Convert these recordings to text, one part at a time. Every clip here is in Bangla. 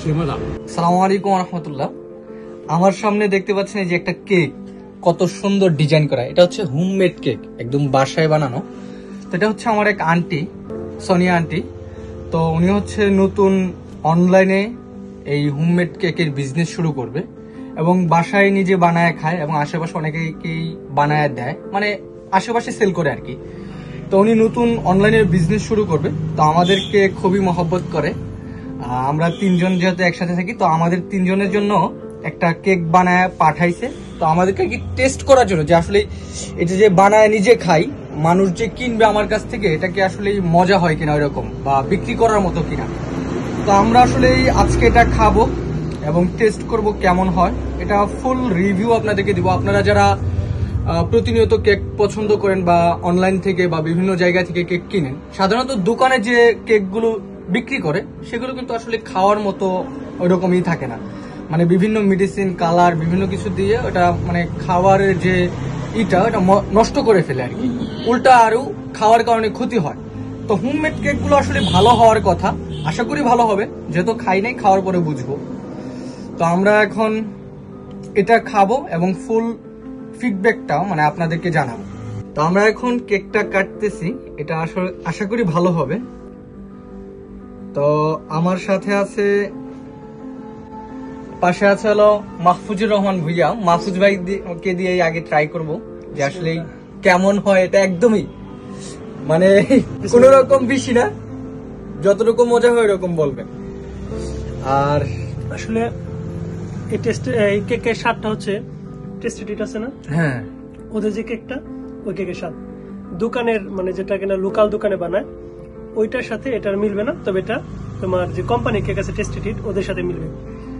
সালামু আলাইকুম রহমতুল্লাহ। আমার সামনে দেখতে পাচ্ছেন এই যে একটা কেক, কত সুন্দর ডিজাইন করা। এটা হচ্ছে হোমমেড কেক, একদম বাসায় বানানো। তো এটা হচ্ছে আমার এক আন্টি, সোনিয়া আন্টি। তো উনি হচ্ছে নতুন অনলাইনে এই হোমমেড কেকের বিজনেস শুরু করবে এবং বাসায় নিজে বানায় খায় এবং আশেপাশে অনেকেই বানায় দেয়, মানে আশেপাশে সেল করে আর কি। তো উনি নতুন অনলাইনের বিজনেস শুরু করবে। তো আমাদেরকে খুবই মহব্বত করে। আমরা তিনজন যেহেতু একসাথে থাকি, তো আমাদের তিনজনের জন্য একটা কেক বানায় পাঠাইছে। তো আমাদেরকে কি টেস্ট করার জন্য যে আসলে এটা যে বানায় নিজে খাই, মানুষ যে কিনবে আমার কাছ থেকে, এটা কি আসলে মজা হয় কিনা ওইরকম, বা বিক্রি করার মতো কিনা। তো আমরা আসলে আজকে এটা খাবো এবং টেস্ট করব কেমন হয়। এটা ফুল রিভিউ আপনাদেরকে দিব। আপনারা যারা প্রতিনিয়ত কেক পছন্দ করেন বা অনলাইন থেকে বা বিভিন্ন জায়গা থেকে কেক কিনেন, সাধারণত দোকানে যে কেকগুলো বিক্রি করে সেগুলো কিন্তু আসলে খাওয়ার মতো ওইরকমই থাকে না। মানে বিভিন্ন মেডিসিন, কালার, বিভিন্ন কিছু দিয়ে ওটা মানে খাওয়ারের যে ওটা নষ্ট করে ফেলে আর কি, উল্টা আরও খাওয়ার কারণে ক্ষতি হয়। তো হোমমেড কেকগুলো আসলে ভালো হওয়ার কথা, আশা করি ভালো হবে, যেহেতু খাই নাই, খাওয়ার পরে বুঝবো। তো আমরা এখন এটা খাবো এবং ফুল ফিডব্যাকটাও মানে আপনাদেরকে জানাবো। তো আমরা এখন কেকটা কাটতেছি, এটা আসলে আশা করি ভালো হবে। তো আমার সাথে আছে, পাশে আছে হলো মাহফুজুর রহমান ভুইয়া। মাহফুজ ভাইকে দিয়ে আগে ট্রাই করব যে আসলে কেমন হয়। এটা একদমই মানে কোন রকম বেশি না, যতটুকু মজা হয় এরকম বলবেন। আর আসলে এই টেস্ট, এই কেকের স্বাদটা হচ্ছে টেস্টি আছে না? হ্যাঁ, ওদের যে কেকটা, ওই কেকের স্বাদ দোকানের মানে যেটা কিনা লোকাল দোকানে বানায় ওইটার সাথে এটার মিলবে না। তবে এটা তোমার যে কোম্পানি কেক আছে টেস্টি ট্রিট, ওদের সাথে মিলবে।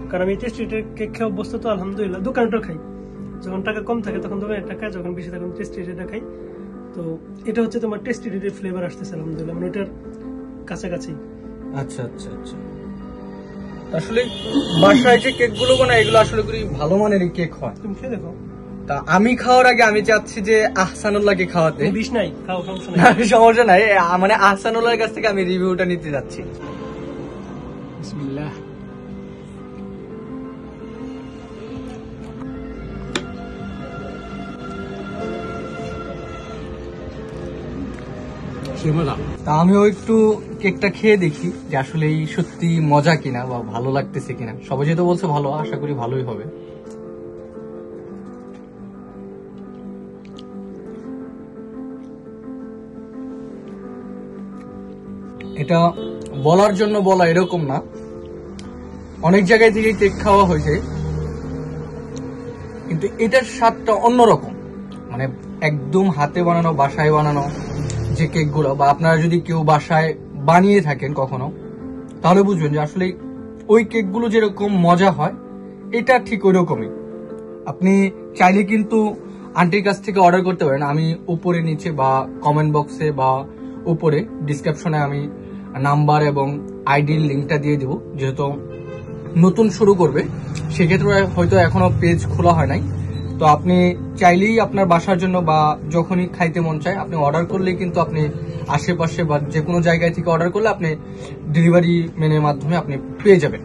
কারণ আমি টেস্টি ট্রিটের কেক খেয়ে অভ্যস্ত, তো আলহামদুলিল্লাহ দোকানটাও খাই। যখন টাকা কম থাকে তখন দোকানের টাকা, যখন বেশি তখন টেস্টি ট্রিটটা খাই। তো এটা হচ্ছে তোমার টেস্টি ট্রিটের ফ্লেভার আসতেছে আলহামদুলিল্লাহ, মানে ওইটার কাছাকাছি। আচ্ছা আচ্ছা আচ্ছা। আসলে বাসায় যে কেক গুলো বানায় এগুলো আসলে খুবই ভালো মানের কেক হয়। তুমি খেয়ে দেখো। তা আমি খাওয়ার আগে আমি চাচ্ছি যে আহসানুল্লাহকে খাওয়াতে। বিষ নাই, খাও, সমস্যা নাই। সমস্যা নাই, মানে আহসানুল্লাহর কাছ থেকে আমি রিভিউটা নিতে যাচ্ছি। বিসমিল্লাহ। তা আমিও একটু কেকটা খেয়ে দেখি যে আসলে সত্যি মজা কিনা বা ভালো লাগতেছে কিনা। সবাই যেহেতু বলছে ভালো, আশা করি ভালোই হবে। এটা বলার জন্য বলা এরকম না, অনেক জায়গায় থেকে কেক খাওয়া হয়েছে, কিন্তু এটার স্বাদটা অন্যরকম। মানে একদম হাতে বানানো, বাসায় বানানো যে কেকগুলো, বা আপনারা যদি কেউ বাসায় বানিয়ে থাকেন কখনো, তাহলে বুঝবেন যে আসলে ওই কেকগুলো যেরকম মজা হয় এটা ঠিক ওই রকমই। আপনি চাইলে কিন্তু আন্টির কাছ থেকে অর্ডার করতে পারেন। আমি উপরে, নিচে বা কমেন্ট বক্সে বা উপরে ডিসক্রিপশনে আমি নাম্বার এবং আইডির লিঙ্কটা দিয়ে দিব। যেহেতু নতুন শুরু করবে, সেক্ষেত্রে হয়তো এখনো পেজ খোলা হয় নাই। তো আপনি চাইলেই আপনার বাসার জন্য বা যখনই খাইতে মন চায় আপনি অর্ডার করলেই কিন্তু আপনি আশেপাশে বা যে কোনো জায়গায় থেকে অর্ডার করলে আপনি ডেলিভারি ম্যানের মাধ্যমে আপনি পেয়ে যাবেন।